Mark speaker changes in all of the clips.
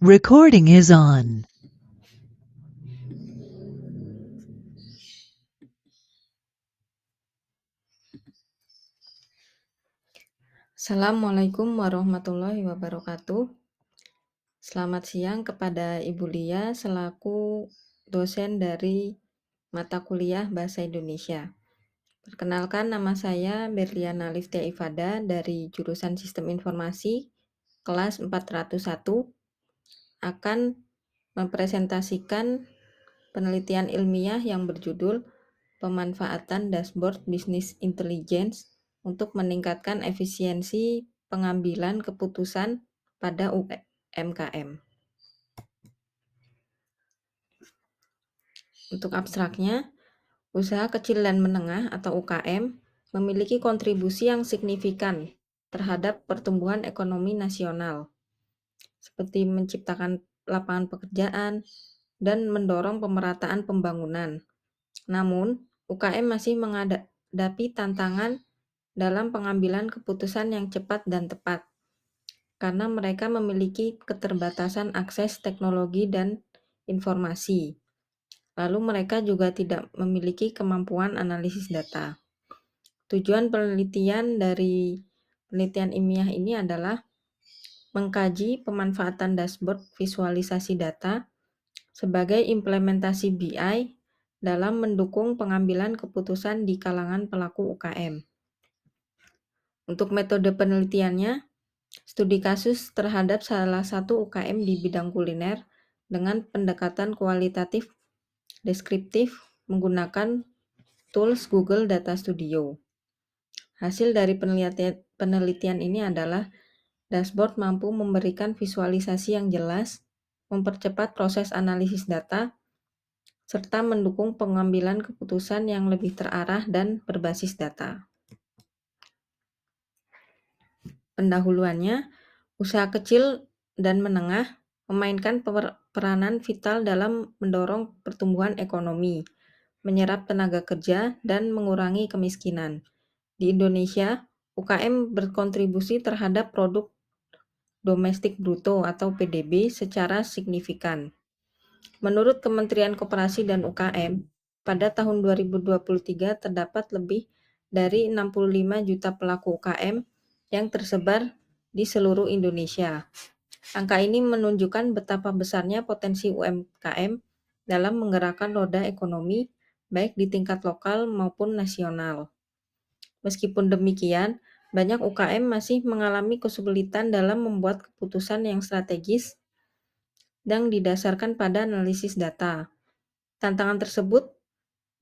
Speaker 1: Recording is on.
Speaker 2: Assalamualaikum warahmatullahi wabarakatuh. Selamat siang kepada Ibu Lia selaku dosen dari mata kuliah Bahasa Indonesia. Perkenalkan, nama saya Berliana Liftia Ifada dari jurusan Sistem Informasi kelas 401 akan mempresentasikan penelitian ilmiah yang berjudul Pemanfaatan Dashboard Business Intelligence untuk meningkatkan efisiensi pengambilan keputusan pada UMKM. Untuk abstraknya, usaha kecil dan menengah atau UKM memiliki kontribusi yang signifikan terhadap pertumbuhan ekonomi nasional, seperti menciptakan lapangan pekerjaan dan mendorong pemerataan pembangunan. Namun, UKM masih menghadapi tantangan dalam pengambilan keputusan yang cepat dan tepat, karena mereka memiliki keterbatasan akses teknologi dan informasi. Lalu mereka juga tidak memiliki kemampuan analisis data. Tujuan penelitian dari penelitian ilmiah ini adalah mengkaji pemanfaatan dashboard visualisasi data sebagai implementasi BI dalam mendukung pengambilan keputusan di kalangan pelaku UKM. Untuk metode penelitiannya, studi kasus terhadap salah satu UKM di bidang kuliner dengan pendekatan kualitatif deskriptif menggunakan tools Google Data Studio. Hasil dari penelitian ini adalah dashboard mampu memberikan visualisasi yang jelas, mempercepat proses analisis data, serta mendukung pengambilan keputusan yang lebih terarah dan berbasis data. Pendahuluannya, usaha kecil dan menengah memainkan peranan vital dalam mendorong pertumbuhan ekonomi, menyerap tenaga kerja, dan mengurangi kemiskinan. Di Indonesia, UKM berkontribusi terhadap produk domestik bruto atau PDB secara signifikan. Menurut Kementerian Koperasi dan UKM, pada tahun 2023 terdapat lebih dari 65 juta pelaku UKM yang tersebar di seluruh Indonesia. Angka ini menunjukkan betapa besarnya potensi UMKM dalam menggerakkan roda ekonomi baik di tingkat lokal maupun nasional. Meskipun demikian, banyak UKM masih mengalami kesulitan dalam membuat keputusan yang strategis dan didasarkan pada analisis data. Tantangan tersebut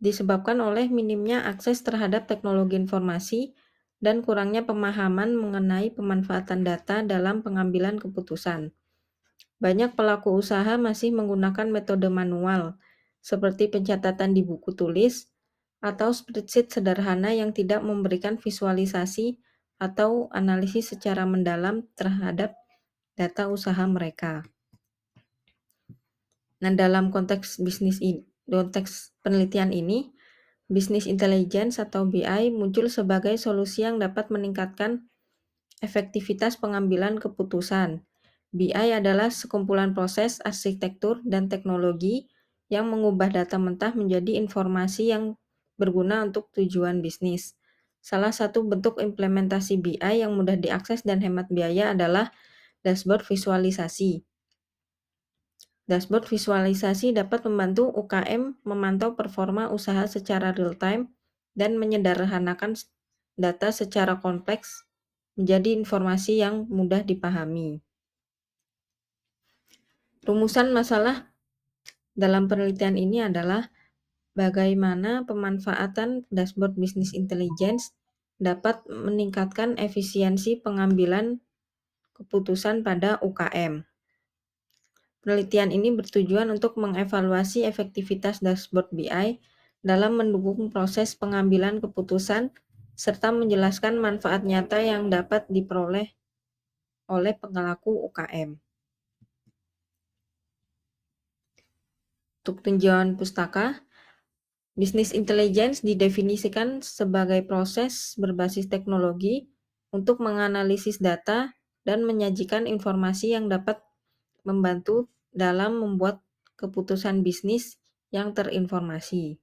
Speaker 2: disebabkan oleh minimnya akses terhadap teknologi informasi dan kurangnya pemahaman mengenai pemanfaatan data dalam pengambilan keputusan. Banyak pelaku usaha masih menggunakan metode manual, seperti pencatatan di buku tulis atau spreadsheet sederhana yang tidak memberikan visualisasi atau analisis secara mendalam terhadap data usaha mereka. Nah, dalam konteks penelitian ini, Business Intelligence atau BI muncul sebagai solusi yang dapat meningkatkan efektivitas pengambilan keputusan. BI adalah sekumpulan proses, arsitektur, dan teknologi yang mengubah data mentah menjadi informasi yang berguna untuk tujuan bisnis. Salah satu bentuk implementasi BI yang mudah diakses dan hemat biaya adalah dashboard visualisasi. Dashboard visualisasi dapat membantu UKM memantau performa usaha secara real-time dan menyederhanakan data secara kompleks menjadi informasi yang mudah dipahami. Rumusan masalah dalam penelitian ini adalah bagaimana pemanfaatan dashboard business intelligence dapat meningkatkan efisiensi pengambilan keputusan pada UKM. Penelitian ini bertujuan untuk mengevaluasi efektivitas dashboard BI dalam mendukung proses pengambilan keputusan serta menjelaskan manfaat nyata yang dapat diperoleh oleh pelaku UKM. Untuk tinjauan pustaka, Business Intelligence didefinisikan sebagai proses berbasis teknologi untuk menganalisis data dan menyajikan informasi yang dapat membantu dalam membuat keputusan bisnis yang terinformasi.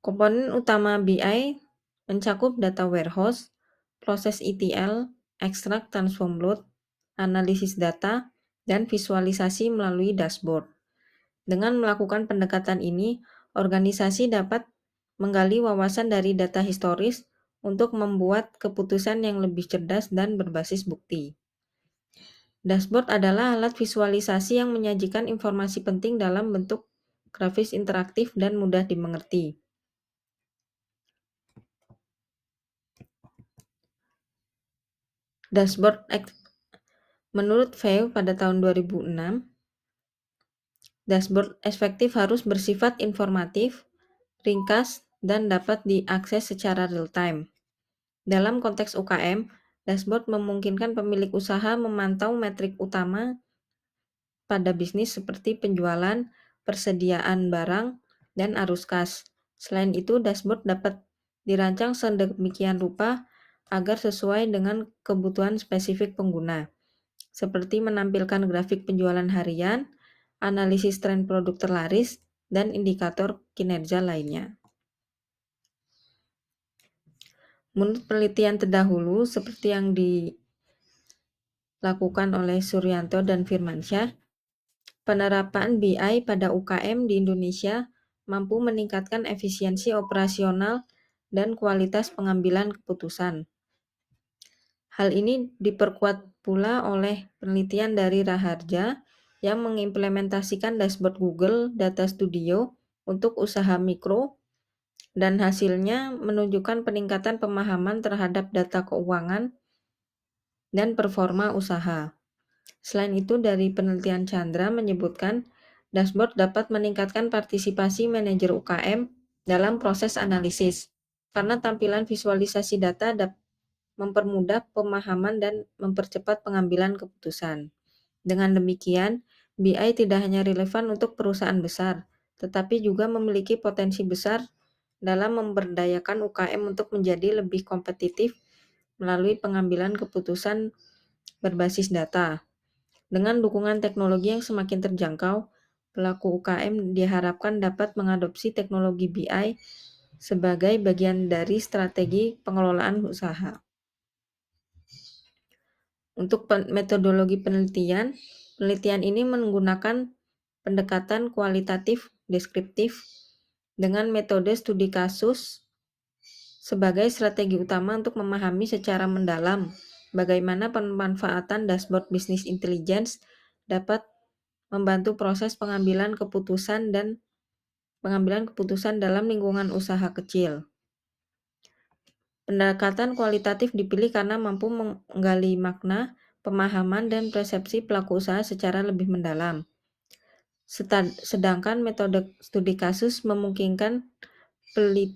Speaker 2: Komponen utama BI mencakup data warehouse, proses ETL, extract transform load, analisis data, dan visualisasi melalui dashboard. Dengan melakukan pendekatan ini, organisasi dapat menggali wawasan dari data historis untuk membuat keputusan yang lebih cerdas dan berbasis bukti. Dashboard adalah alat visualisasi yang menyajikan informasi penting dalam bentuk grafis interaktif dan mudah dimengerti. Menurut Feu pada tahun 2006, dashboard efektif harus bersifat informatif, ringkas, dan dapat diakses secara real-time. Dalam konteks UKM, dashboard memungkinkan pemilik usaha memantau metrik utama pada bisnis seperti penjualan, persediaan barang, dan arus kas. Selain itu, dashboard dapat dirancang sedemikian rupa agar sesuai dengan kebutuhan spesifik pengguna, seperti menampilkan grafik penjualan harian, analisis tren produk terlaris, dan indikator kinerja lainnya. Menurut penelitian terdahulu, seperti yang dilakukan oleh Suryanto dan Firmansyah, penerapan BI pada UKM di Indonesia mampu meningkatkan efisiensi operasional dan kualitas pengambilan keputusan. Hal ini diperkuat pula oleh penelitian dari Raharja yang mengimplementasikan dashboard Google Data Studio untuk usaha mikro, dan hasilnya menunjukkan peningkatan pemahaman terhadap data keuangan dan performa usaha. Selain itu, dari penelitian Chandra menyebutkan dashboard dapat meningkatkan partisipasi manajer UKM dalam proses analisis, karena tampilan visualisasi data dapat mempermudah pemahaman dan mempercepat pengambilan keputusan. Dengan demikian, BI tidak hanya relevan untuk perusahaan besar, tetapi juga memiliki potensi besar dalam memberdayakan UKM untuk menjadi lebih kompetitif melalui pengambilan keputusan berbasis data. Dengan dukungan teknologi yang semakin terjangkau, pelaku UKM diharapkan dapat mengadopsi teknologi BI sebagai bagian dari strategi pengelolaan usaha. Untuk metodologi penelitian ini menggunakan pendekatan kualitatif deskriptif dengan metode studi kasus sebagai strategi utama untuk memahami secara mendalam bagaimana pemanfaatan dashboard business intelligence dapat membantu proses pengambilan keputusan dalam lingkungan usaha kecil. Pendekatan kualitatif dipilih karena mampu menggali makna, pemahaman, dan persepsi pelaku usaha secara lebih mendalam. Sedangkan metode studi kasus memungkinkan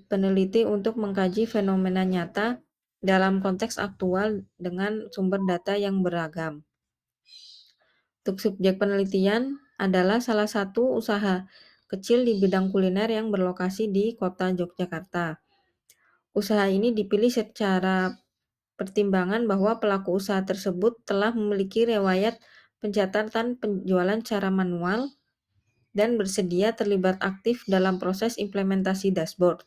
Speaker 2: peneliti untuk mengkaji fenomena nyata dalam konteks aktual dengan sumber data yang beragam. Untuk subjek penelitian adalah salah satu usaha kecil di bidang kuliner yang berlokasi di kota Yogyakarta. Usaha ini dipilih secara pertimbangan bahwa pelaku usaha tersebut telah memiliki riwayat pencatatan penjualan secara manual dan bersedia terlibat aktif dalam proses implementasi dashboard,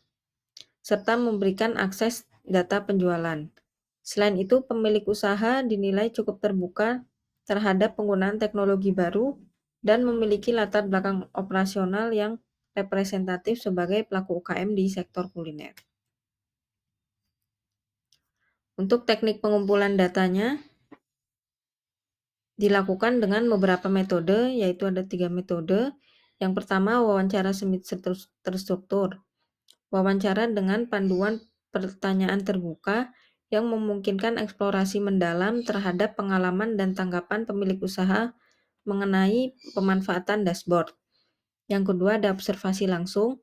Speaker 2: serta memberikan akses data penjualan. Selain itu, pemilik usaha dinilai cukup terbuka terhadap penggunaan teknologi baru dan memiliki latar belakang operasional yang representatif sebagai pelaku UKM di sektor kuliner. Untuk teknik pengumpulan datanya dilakukan dengan beberapa metode, yaitu ada 3 metode. Yang pertama, wawancara semi terstruktur. Wawancara dengan panduan pertanyaan terbuka yang memungkinkan eksplorasi mendalam terhadap pengalaman dan tanggapan pemilik usaha mengenai pemanfaatan dashboard. Yang kedua, ada observasi langsung,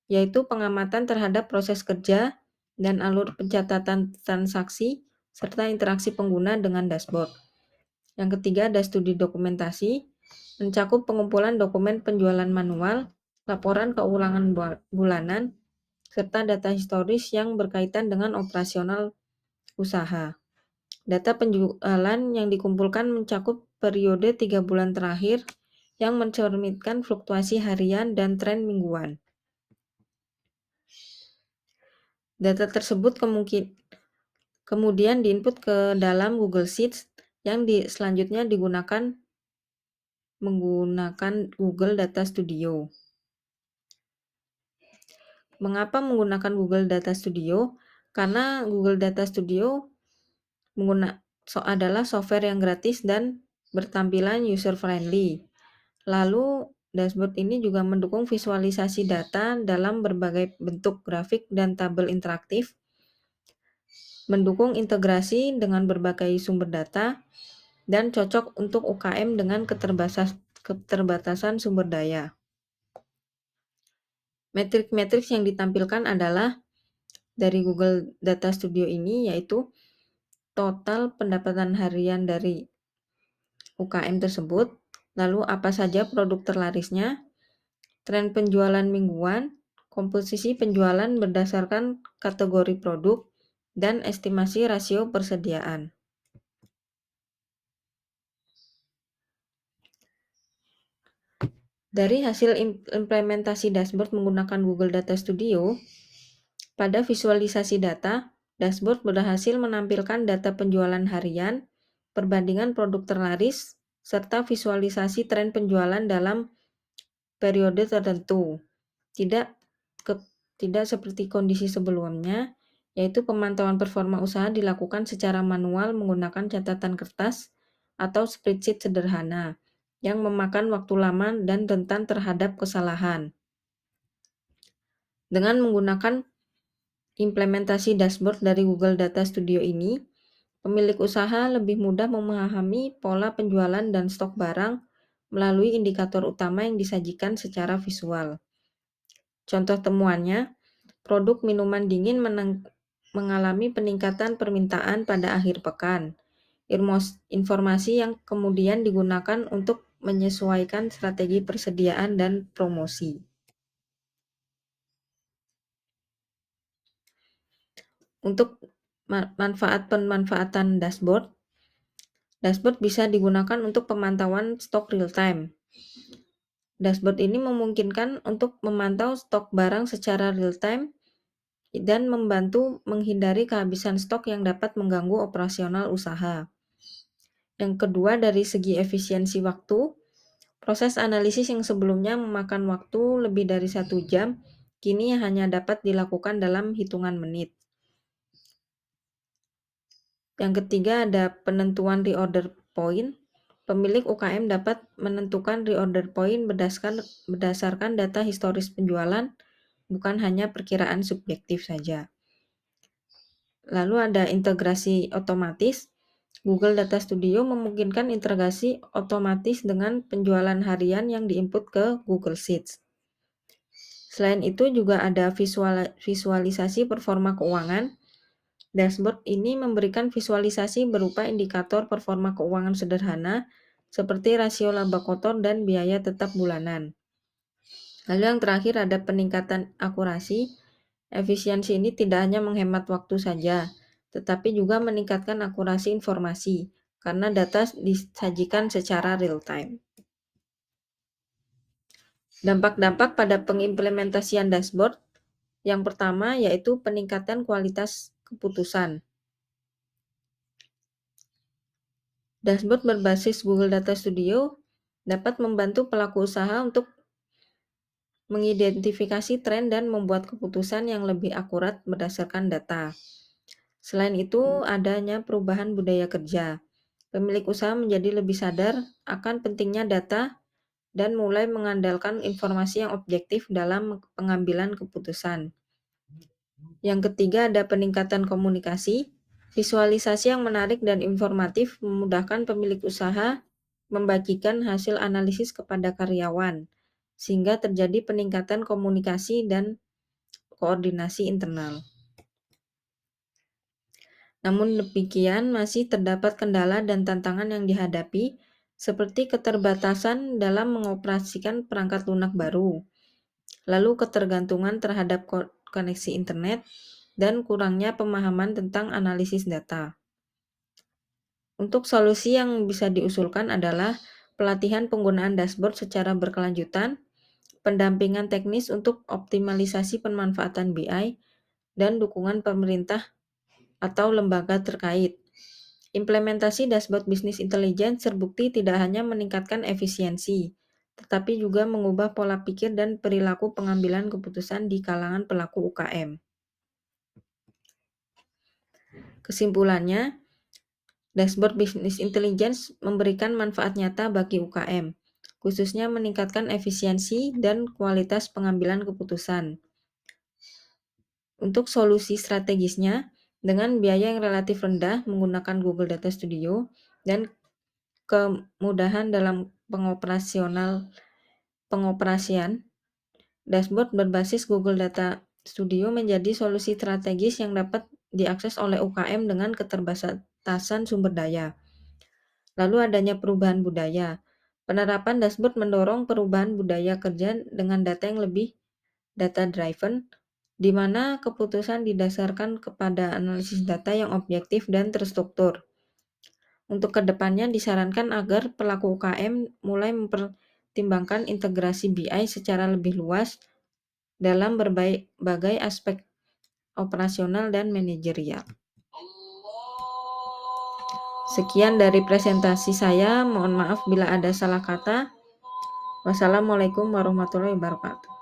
Speaker 2: yaitu pengamatan terhadap proses kerja dan alur pencatatan transaksi serta interaksi pengguna dengan dashboard. Yang ketiga, ada studi dokumentasi, mencakup pengumpulan dokumen penjualan manual, laporan keuangan bulanan, serta data historis yang berkaitan dengan operasional usaha. Data penjualan yang dikumpulkan mencakup periode 3 bulan terakhir yang mencerminkan fluktuasi harian dan tren mingguan. Data tersebut kemudian diinput ke dalam Google Sheets yang selanjutnya digunakan menggunakan Google Data Studio. Mengapa menggunakan Google Data Studio? Karena Google Data Studio adalah software yang gratis dan bertampilan user-friendly. Lalu, dashboard ini juga mendukung visualisasi data dalam berbagai bentuk grafik dan tabel interaktif, mendukung integrasi dengan berbagai sumber data, dan cocok untuk UKM dengan keterbatasan sumber daya. Metrik-metrik yang ditampilkan adalah dari Google Data Studio ini, yaitu total pendapatan harian dari UKM tersebut, lalu apa saja produk terlarisnya, tren penjualan mingguan, komposisi penjualan berdasarkan kategori produk, dan estimasi rasio persediaan. Dari hasil implementasi dashboard menggunakan Google Data Studio, pada visualisasi data, dashboard berhasil menampilkan data penjualan harian, perbandingan produk terlaris, serta visualisasi tren penjualan dalam periode tertentu. Tidak seperti kondisi sebelumnya, yaitu pemantauan performa usaha dilakukan secara manual menggunakan catatan kertas atau spreadsheet sederhana yang memakan waktu lama dan rentan terhadap kesalahan. Dengan menggunakan implementasi dashboard dari Google Data Studio ini, pemilik usaha lebih mudah memahami pola penjualan dan stok barang melalui indikator utama yang disajikan secara visual. Contoh temuannya, produk minuman dingin mengalami peningkatan permintaan pada akhir pekan. Informasi yang kemudian digunakan untuk menyesuaikan strategi persediaan dan promosi. Untuk pemanfaatan dashboard bisa digunakan untuk pemantauan stok real time. Dashboard ini memungkinkan untuk memantau stok barang secara real time dan membantu menghindari kehabisan stok yang dapat mengganggu operasional usaha. Yang kedua, dari segi efisiensi waktu, proses analisis yang sebelumnya memakan waktu lebih dari 1 jam, kini hanya dapat dilakukan dalam hitungan menit. Yang ketiga, ada penentuan reorder point. Pemilik UKM dapat menentukan reorder point berdasarkan data historis penjualan, bukan hanya perkiraan subjektif saja. Lalu ada integrasi otomatis. Google Data Studio memungkinkan integrasi otomatis dengan penjualan harian yang diinput ke Google Sheets. Selain itu juga ada visualisasi performa keuangan. Dashboard ini memberikan visualisasi berupa indikator performa keuangan sederhana seperti rasio laba kotor dan biaya tetap bulanan. Lalu yang terakhir ada peningkatan akurasi. Efisiensi ini tidak hanya menghemat waktu saja, tetapi juga meningkatkan akurasi informasi karena data disajikan secara real time. Dampak-dampak pada pengimplementasian dashboard. Yang pertama yaitu peningkatan kualitas keputusan. Dashboard berbasis Google Data Studio dapat membantu pelaku usaha untuk mengidentifikasi tren dan membuat keputusan yang lebih akurat berdasarkan data. Selain itu, adanya perubahan budaya kerja. Pemilik usaha menjadi lebih sadar akan pentingnya data dan mulai mengandalkan informasi yang objektif dalam pengambilan keputusan. Yang ketiga, ada peningkatan komunikasi. Visualisasi yang menarik dan informatif memudahkan pemilik usaha membagikan hasil analisis kepada karyawan, sehingga terjadi peningkatan komunikasi dan koordinasi internal. Namun demikian, masih terdapat kendala dan tantangan yang dihadapi, seperti keterbatasan dalam mengoperasikan perangkat lunak baru, lalu ketergantungan terhadap koneksi internet, dan kurangnya pemahaman tentang analisis data. Untuk solusi yang bisa diusulkan adalah pelatihan penggunaan dashboard secara berkelanjutan, pendampingan teknis untuk optimalisasi pemanfaatan BI, dan dukungan pemerintah atau lembaga terkait. Implementasi dashboard bisnis intelligence terbukti tidak hanya meningkatkan efisiensi, tetapi juga mengubah pola pikir dan perilaku pengambilan keputusan di kalangan pelaku UKM. Kesimpulannya, dashboard bisnis intelligence memberikan manfaat nyata bagi UKM, khususnya meningkatkan efisiensi dan kualitas pengambilan keputusan. Untuk solusi strategisnya, dengan biaya yang relatif rendah menggunakan Google Data Studio dan kemudahan dalam pengoperasian, dashboard berbasis Google Data Studio menjadi solusi strategis yang dapat diakses oleh UKM dengan keterbatasan sumber daya. Lalu adanya perubahan budaya. Penerapan dashboard mendorong perubahan budaya kerja dengan data yang lebih data-driven, di mana keputusan didasarkan kepada analisis data yang objektif dan terstruktur. Untuk kedepannya disarankan agar pelaku UKM mulai mempertimbangkan integrasi BI secara lebih luas dalam berbagai aspek operasional dan manajerial. Sekian dari presentasi saya, mohon maaf bila ada salah kata. Wassalamualaikum warahmatullahi wabarakatuh.